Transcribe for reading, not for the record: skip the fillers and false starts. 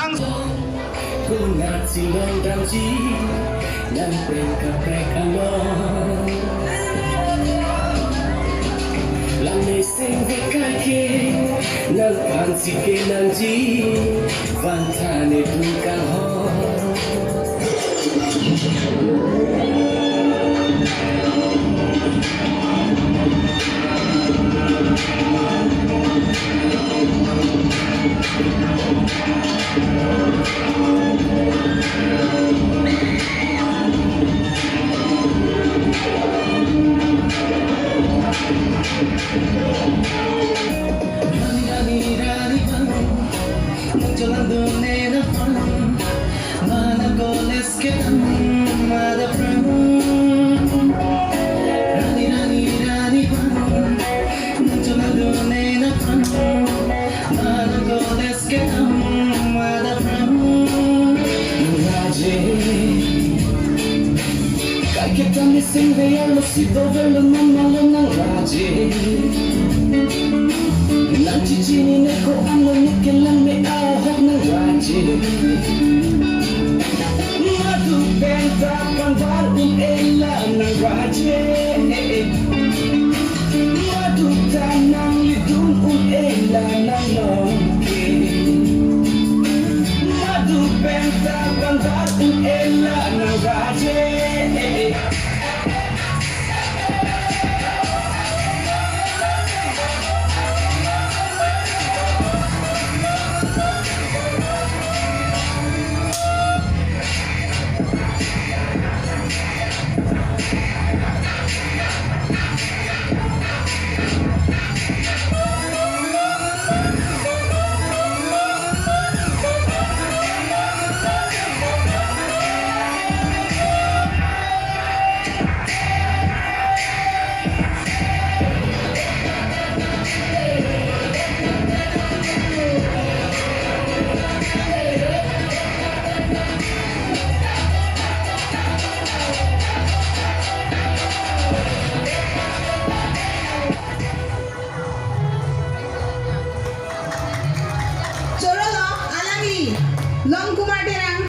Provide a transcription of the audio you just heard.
Kung nasilong damji ng pagkaprekalo Lamising vikaki ng pansike ng ji Vantane bukang ho Kita missing the yellow seat over the mama ng raji Nang chichini neko ang